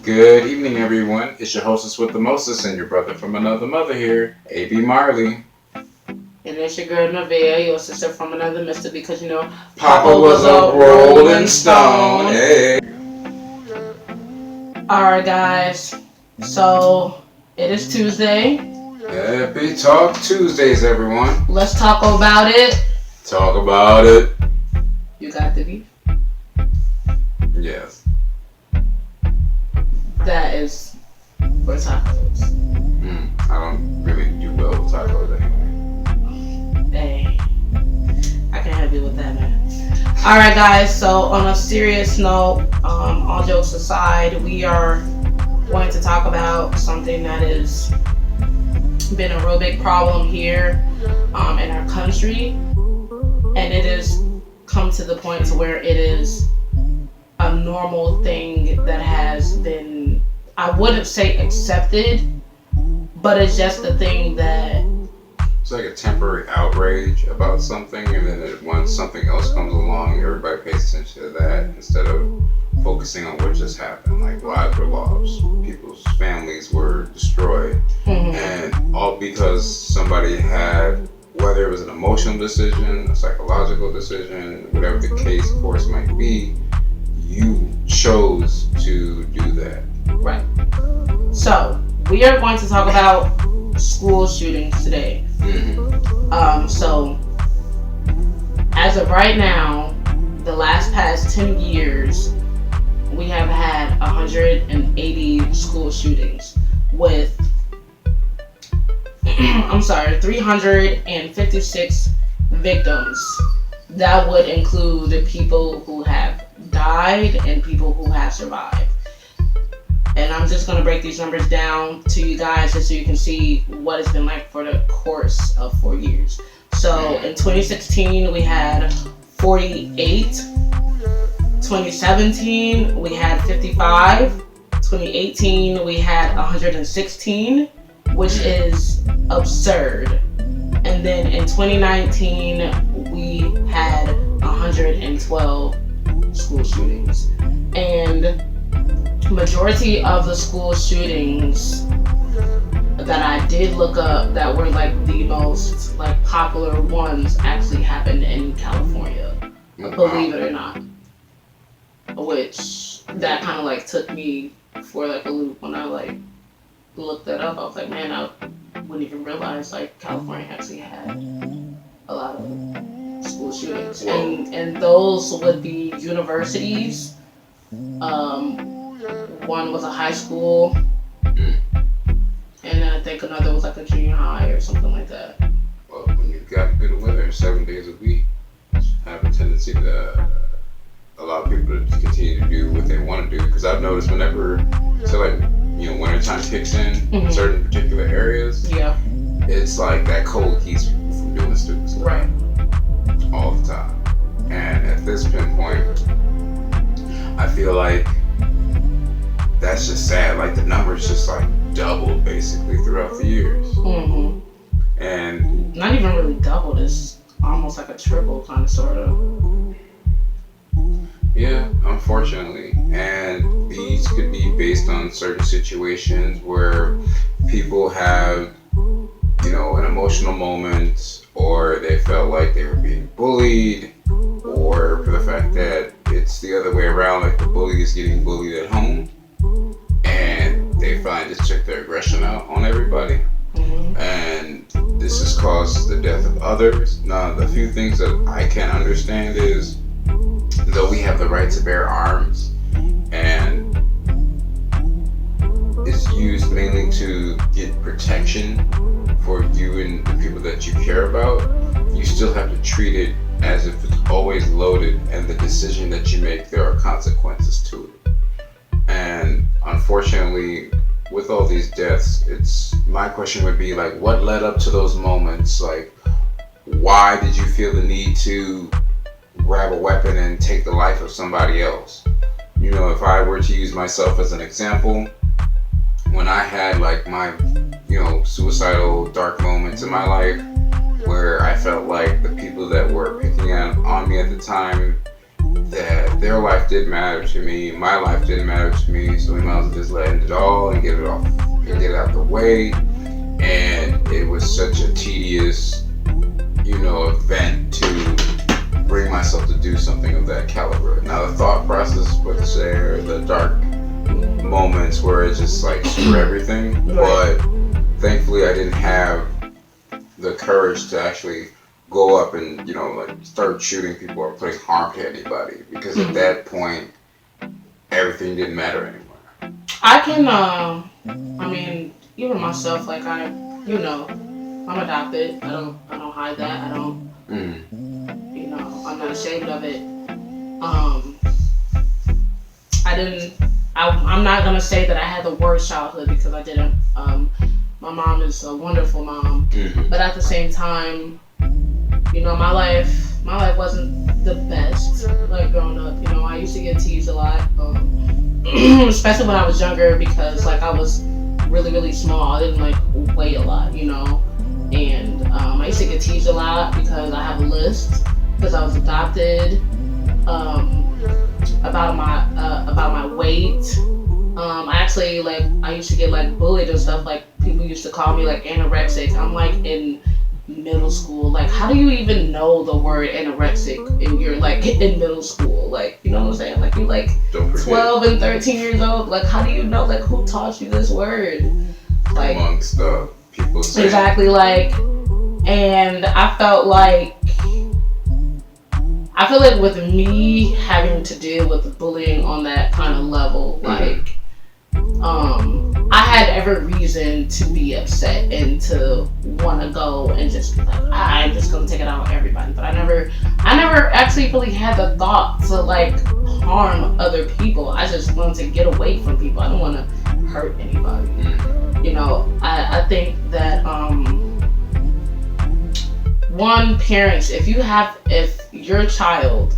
Good evening, everyone. It's your hostess with the mostest and your brother from another mother here, AB.Marley. And it's your girl Nevaeh, your sister from another mister, because Papa was a rolling stone. Hey. Alright, guys. So, it is Tuesday. Happy Talk Tuesdays, everyone. Let's talk about it. Talk about it. You got the beef? Yes. That is for tacos. I don't really do well with tacos anyway. Hey, I can help you with that, man. Alright, guys, so on a serious note, all jokes aside, we are going to talk about something that has been a real big problem here in our country, and it has come to the point to where it is a normal thing that has been, I wouldn't say accepted, but it's just a thing that it's like a temporary outrage about something, and then once something else comes along, everybody pays attention to that instead of focusing on what just happened. Like lives were lost, people's families were destroyed, and all because somebody had, whether it was an emotional decision, a psychological decision, whatever the case, of course, might be, you chose to do that. Right. So, we are going to talk about school shootings today. So, as of right now, the past 10 years, we have had 180 school shootings with 356 victims. That would include the people who have died and people who have survived. And I'm just going to break these numbers down to you guys just so you can see what it's been like for the course of 4 years. So in 2016, we had 48. 2017, we had 55. 2018, we had 116, which is absurd. And then in 2019, we had 112 school shootings. And majority of the school shootings that I did look up that were like the most like popular ones actually happened in California, believe it or not. Which that kind of like took me for like a loop when I like looked that up. I was like, man, I wouldn't even realize like California actually had a lot of school shootings, and those would be universities. One was a high school, and then I think another was like a junior high or something like that. Well, when you've got good weather 7 days a week, have a tendency to allow people to continue to do what they want to do. Because I've noticed whenever, so like, wintertime kicks in certain particular areas, it's like that cold keeps people from doing stupid stuff. Right. All the time. And at this pinpoint, I feel like that's just sad. Like the numbers just like doubled basically throughout the years. And not even really doubled, it's almost like a triple kind of sort of. Yeah, unfortunately. And these could be based on certain situations where people have, an emotional moment, or they felt like they were being bullied, or for the fact that it's the other way around, like the bully is getting bullied at home, and they finally just took their aggression out on everybody. And this has caused the death of others. Now, the few things that I can understand is, though we have the right to bear arms, and it's used mainly to get protection for you and the people that you care about, you still have to treat it as if it's always loaded, and the decision that you make, there are consequences to it. And unfortunately, with all these deaths, my question would be like, what led up to those moments? Like, why did you feel the need to grab a weapon and take the life of somebody else? If I were to use myself as an example, when I had like my, suicidal dark moments in my life where I felt like the people that were picking on me at the time that their life didn't matter to me, my life didn't matter to me, so we might as well just let it all and get it off and get it out the way. And it was such a tedious, event to bring myself to do something of that caliber. Now the thought process was there, the dark moments where it's just like screw everything, but thankfully I didn't have the courage to actually go up and start shooting people or putting harm to anybody, because at that point everything didn't matter anymore. I can even myself, like I'm adopted. I don't hide that. I don't I'm not ashamed of it. I'm not gonna say that I had the worst childhood, because I didn't. My mom is a wonderful mom, but at the same time, my life wasn't the best. Like growing up, I used to get teased a lot, especially when I was younger, because like I was really, really small. I didn't weigh a lot, and I used to get teased a lot because I have a list, because I was adopted, about my weight. I used to get bullied and stuff. Like people used to call me anorexic. I'm in middle school. How do you even know the word anorexic and you're in middle school? You know what I'm saying? You're 12 and 13 years old. How do you know? Who taught you this word? Amongst the people saying. Exactly. And I felt like with me having to deal with bullying on that kind of level, I had every reason to be upset and to want to go and just be I'm just gonna take it out on everybody. But I never actually really had the thought to harm other people. I just wanted to get away from people. I don't want to hurt anybody. I think that parents, if your child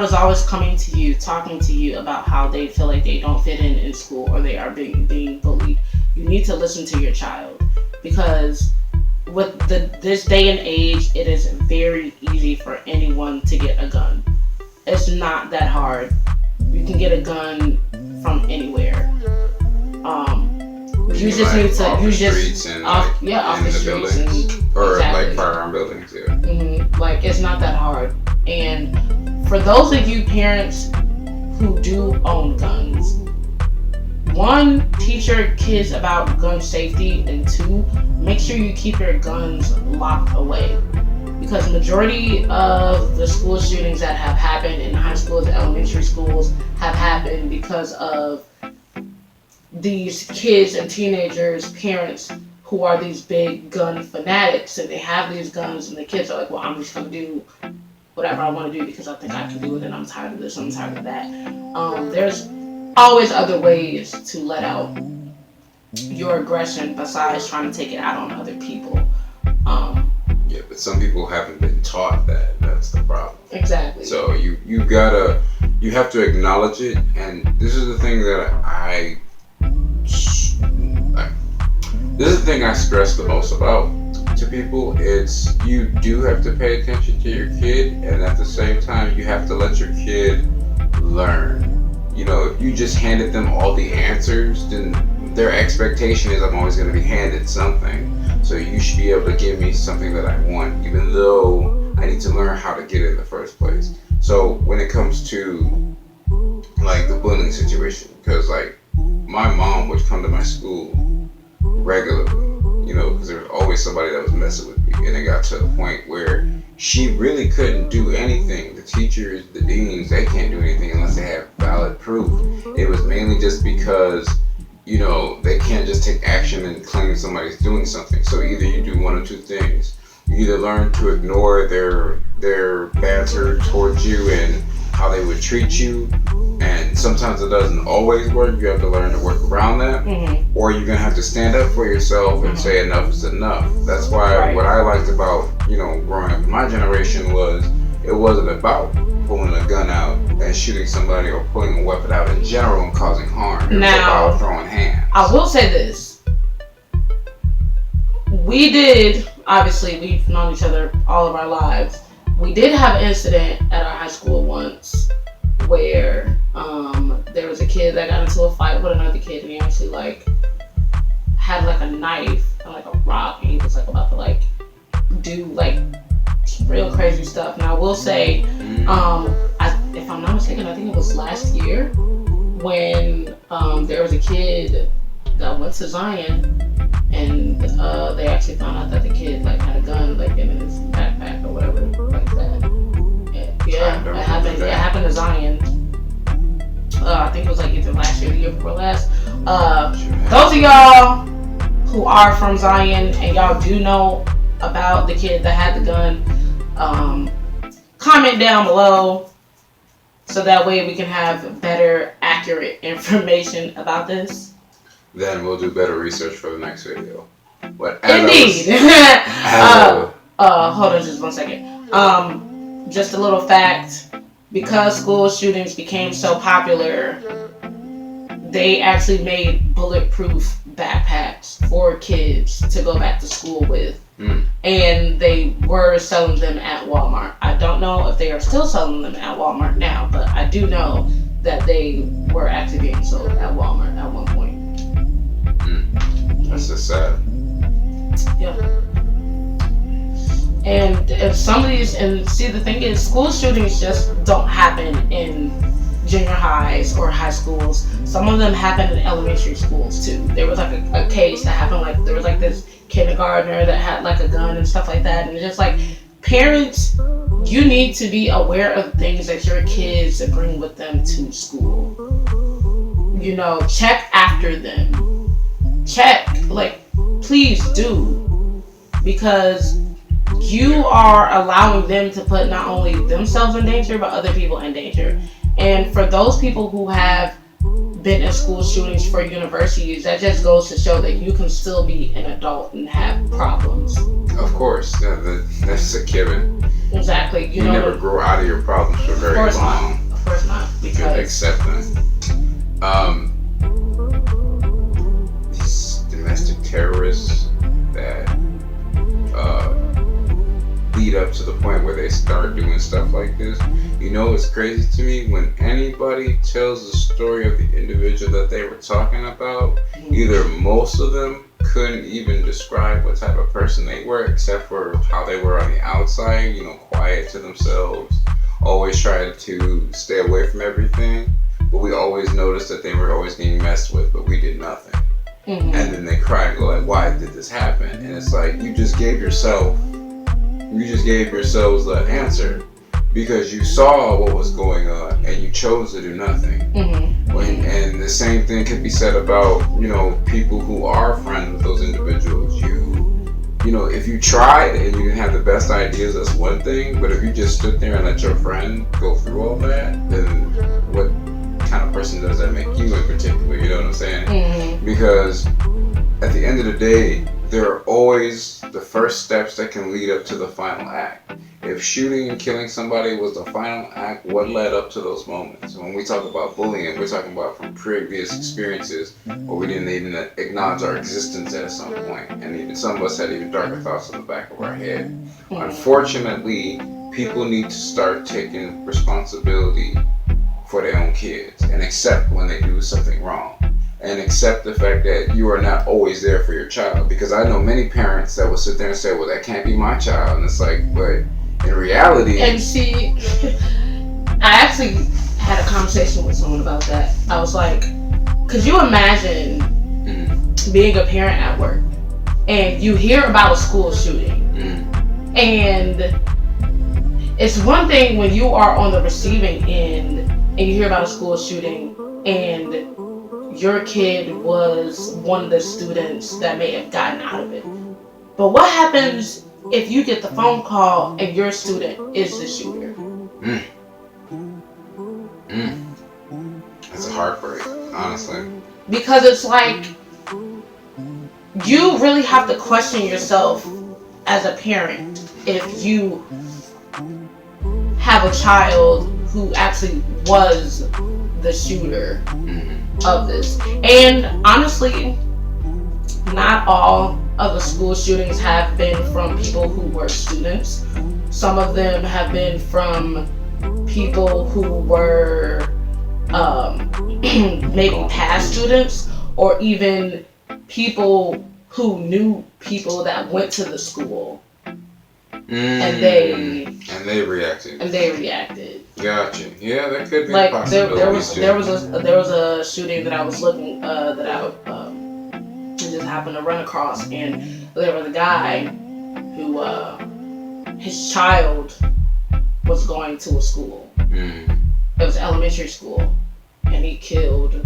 is always coming to you, talking to you about how they feel like they don't fit in school, or they are being bullied, you need to listen to your child, because with this day and age, it is very easy for anyone to get a gun. It's not that hard. You can get a gun from anywhere. You just need to off the streets off the streets buildings, or exactly. firearm buildings. Yeah. It's not that hard. And for those of you parents who do own guns, 1, teach your kids about gun safety, and 2, make sure you keep your guns locked away. Because majority of the school shootings that have happened in high schools, elementary schools, have happened because of these kids and teenagers' parents who are these big gun fanatics, and they have these guns, and the kids are well, I'm just going to do whatever I want to do because I think I can do it, and I'm tired of this, I'm tired of that. There's always other ways to let out your aggression besides trying to take it out on other people. Yeah, but some people haven't been taught that. That's the problem. Exactly. So you have to acknowledge it, and this is the thing that this is the thing I stress the most about to people. It's you do have to pay attention to your kid, and at the same time you have to let your kid learn. If you just handed them all the answers, then their expectation is I'm always going to be handed something. So you should be able to give me something that I want, even though I need to learn how to get it in the first place. So when it comes to the bullying situation, because my mom would come to my school regularly, because there was always somebody that was messing with me, and it got to the point where she really couldn't do anything. The teachers, the deans, they can't do anything unless they have valid proof. It was mainly just because they can't just take action and claim somebody's doing something. So either you do one of two things. You either learn to ignore their banter towards you and how they would treat you, and sometimes it doesn't always work. You have to learn to work around that, or you're gonna have to stand up for yourself and say enough is enough. That's why what I liked about growing up in my generation was it wasn't about pulling a gun out and shooting somebody or pulling a weapon out in general and causing harm. It was about throwing hands. I will say this. We've known each other all of our lives, We did have an incident at our high school once where there was a kid that got into a fight with another kid, and he actually like had like a knife and like a rock, and he was like about to like do like real crazy stuff. Now I will say, if I'm not mistaken, I think it was last year when there was a kid that went to Zion, and they actually found out that the kid like had a gun like in his backpack or whatever like that. And, yeah, it happened. It happened to Zion. I think it was like either last year or the year before last. Those of y'all who are from Zion and y'all do know about the kid that had the gun, comment down below so that way we can have better, accurate information about this. Then we'll do better research for the next video. But indeed. Hold on just 1 second. Just a little fact. Because school shootings became so popular, they actually made bulletproof backpacks for kids to go back to school with. And they were selling them at Walmart. I don't know if they are still selling them at Walmart now, but I do know that they were actually being sold at Walmart at one point. That's just sad. Yeah. And if some of these, and see the thing is, school shootings just don't happen in junior highs or high schools. Some of them happen in elementary schools too. There was like a case that happened, like there was like this kindergartner that had like a gun and stuff like that. And it's just like, parents, you need to be aware of things that your kids bring with them to school. You know, check after them. Check, like, please do. Because you are allowing them to put not only themselves in danger, but other people in danger. And for those people who have been in school shootings for universities, that just goes to show that you can still be an adult and have problems. Of course, that's a given. Exactly. You know, never grow out of your problems for very long. Of course not. Because you accept them. These domestic terrorists that lead up to the point where they start doing stuff like this. You know what's crazy to me? When anybody tells the story of the individual that they were talking about, either most of them couldn't even describe what type of person they were, except for how they were on the outside, you know, quiet to themselves, always trying to stay away from everything. But we always noticed that they were always getting messed with, but we did nothing. And then they cry and go like, why did this happen? And it's like, you just gave yourselves the answer because you saw what was going on and you chose to do nothing. And the same thing could be said about, you know, people who are friends with those individuals. You know, if you tried and you didn't have the best ideas, that's one thing. But if you just stood there and let your friend go through all that, then what kind of person does that make you in particular? You know what I'm saying? Because at the end of the day, there are always the first steps that can lead up to the final act. If shooting and killing somebody was the final act, what led up to those moments? When we talk about bullying, we're talking about from previous experiences where we didn't even acknowledge our existence at some point. And even some of us had even darker thoughts in the back of our head. Unfortunately, people need to start taking responsibility for their own kids and accept when they do something wrong. And accept the fact that you are not always there for your child. Because I know many parents that will sit there and say, well, that can't be my child. And it's like, but in reality... And see, I actually had a conversation with someone about that. I was like, could you imagine being a parent at work and you hear about a school shooting and it's one thing when you are on the receiving end and you hear about a school shooting and your kid was one of the students that may have gotten out of it. But what happens if you get the phone call and your student is the shooter? That's a heartbreak, honestly. Because it's like, you really have to question yourself as a parent if you have a child who actually was the shooter of this. And honestly, not all of the school shootings have been from people who were students. Some of them have been from people who were maybe past students, or even people who knew people that went to the school. And they reacted. Gotcha. Yeah, that could be like a possibility. there was a shooting that I was looking that I just happened to run across, and there was a guy who his child was going to a school. It was elementary school, and he killed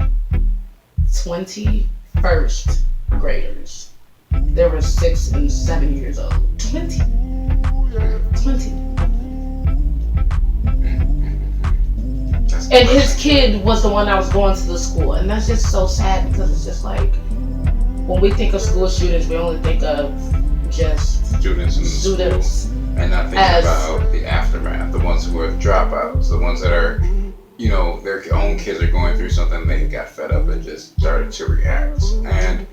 20 first graders. They were 6 and 7 years old. 20. And his kid was the one that was going to the school, and that's just so sad, because it's just like, when we think of school shootings, we only think of just students in the school, and not think about the aftermath, the ones who are the dropouts, the ones that are, you know, their own kids are going through something, they got fed up and just started to react. And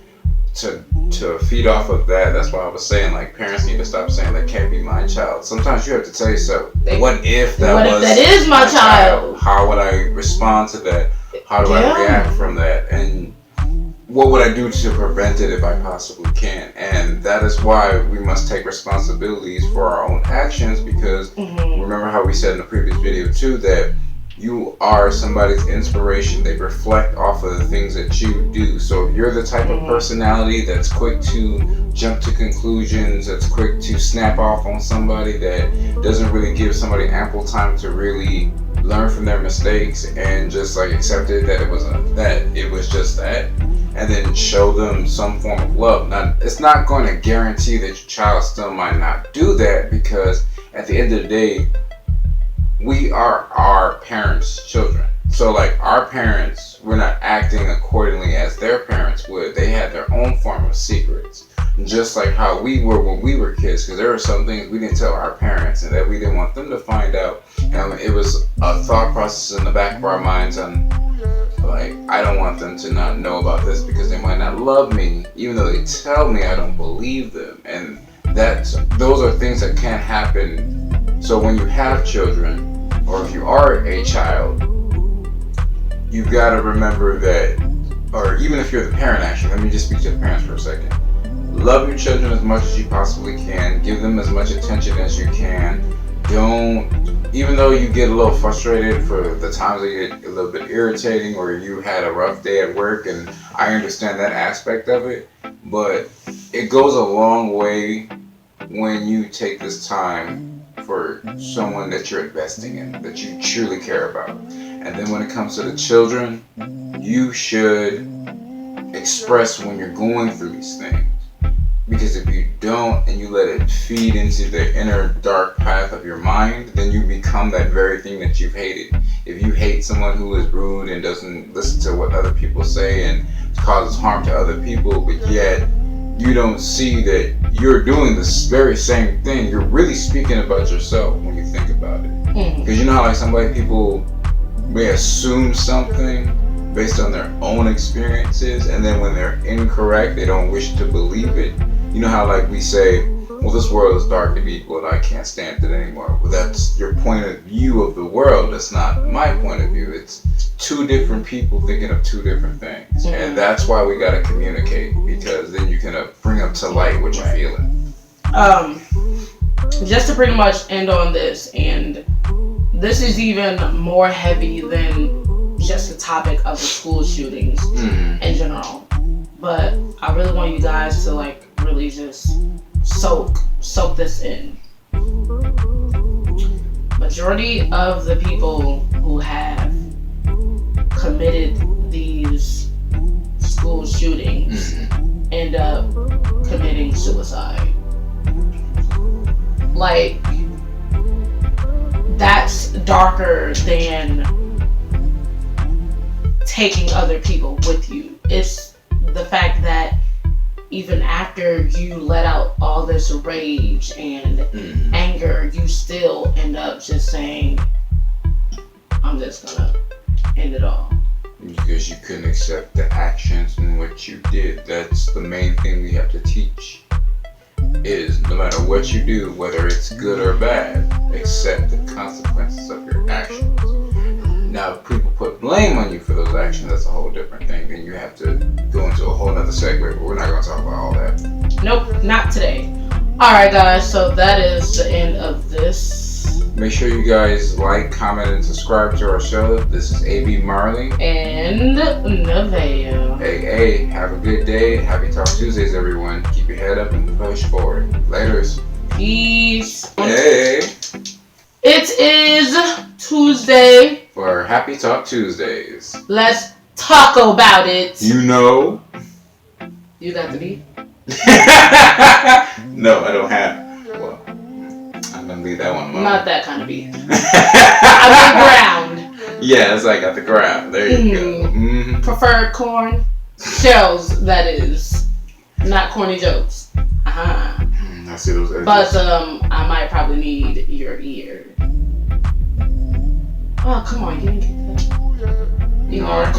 to feed off of that, that's why I was saying, like, parents need to stop saying that can't be my child. Sometimes you have to tell yourself, what if that is my child? How would I respond to that? How do I react from that? And what would I do to prevent it if I possibly can? And that is why we must take responsibilities for our own actions, because remember how we said in the previous video too, that you are somebody's inspiration. They reflect off of the things that you do. So if you're the type of personality that's quick to jump to conclusions, that's quick to snap off on somebody, that doesn't really give somebody ample time to really learn from their mistakes and just like accepted that it was just that, and then show them some form of love. Now, it's not going to guarantee that your child still might not do that, because at the end of the day, we are our parents' children. So like, our parents, we're not acting accordingly as their parents would. They had their own form of secrets, just like how we were when we were kids, because there were some things we didn't tell our parents and that we didn't want them to find out. And it was a thought process in the back of our minds on, like, I don't want them to not know about this because they might not love me, even though they tell me I don't believe them. And those are things that can't happen. So when you have children, or if you are a child, you gotta remember that, or even if you're the parent, actually, let me just speak to the parents for a second. Love your children as much as you possibly can. Give them as much attention as you can. Even though you get a little frustrated for the times that you get a little bit irritating, or you had a rough day at work, and I understand that aspect of it, but it goes a long way when you take this time for someone that you're investing in, that you truly care about. And then when it comes to the children, you should express when you're going through these things. Because if you don't, and you let it feed into the inner dark path of your mind, then you become that very thing that you've hated. If you hate someone who is rude and doesn't listen to what other people say and causes harm to other people, but yet you don't see that you're doing this very same thing, you're really speaking about yourself when you think about it. Because you know how like people may assume something based on their own experiences, and then when they're incorrect, they don't wish to believe it. You know how like we say, well, this world is dark and evil and I can't stand it anymore. Well, that's your point of view of the world. That's not my point of view. It's two different people thinking of two different things. And that's why we gotta communicate, because then you can bring up to light what you're feeling. Just to pretty much end on this, and this is even more heavy than just the topic of the school shootings in general. But I really want you guys to like really just soak this in. Majority of the people who have committed these school shootings end up committing suicide. Like, that's darker than taking other people with you. It's the fact that even after you let out all this rage and anger, you still end up just saying, I'm just gonna end it all. Because you couldn't accept the actions and what you did. That's the main thing we have to teach is no matter what you do, whether it's good or bad, accept the consequences of your actions. Now, if people put blame on you for those actions, that's a whole different thing. Then you have to go into a whole nother segment, but we're not going to talk about all that. Nope, not today. Alright, guys, so that is the end of this. Make sure you guys like, comment, and subscribe to our show. This is AB.Marley. And Nevaeh. Hey, have a good day. Happy Talk Tuesdays, everyone. Keep your head up and push forward. Laters. Peace. Hey. It is Tuesday. For Happy Talk Tuesdays. Let's talk about it. You know. You got the beat? No, I don't have. Well, I'm gonna leave that one alone. Not that kind of beat. I mean ground. Yes, I got the ground. There you go. Mm-hmm. Preferred corn shells, that is. Not corny jokes. Uh-huh. I see those edges. But I might probably need your ear. Oh, come on, you didn't get that. You know,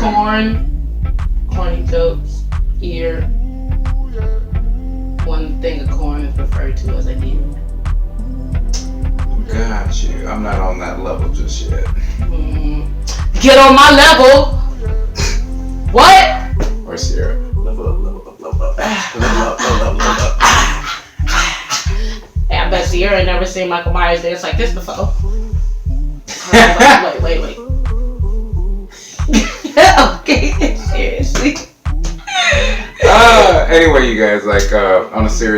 corny jokes, ear. One thing of corn is referred to as an ear. Got you. I'm not on that level just yet. Get on my level. What? Or Sierra. Level up. Hey, I bet Sierra ain't never seen Michael Myers dance like this before. Wait. Okay, seriously. Anyway, you guys, on a serious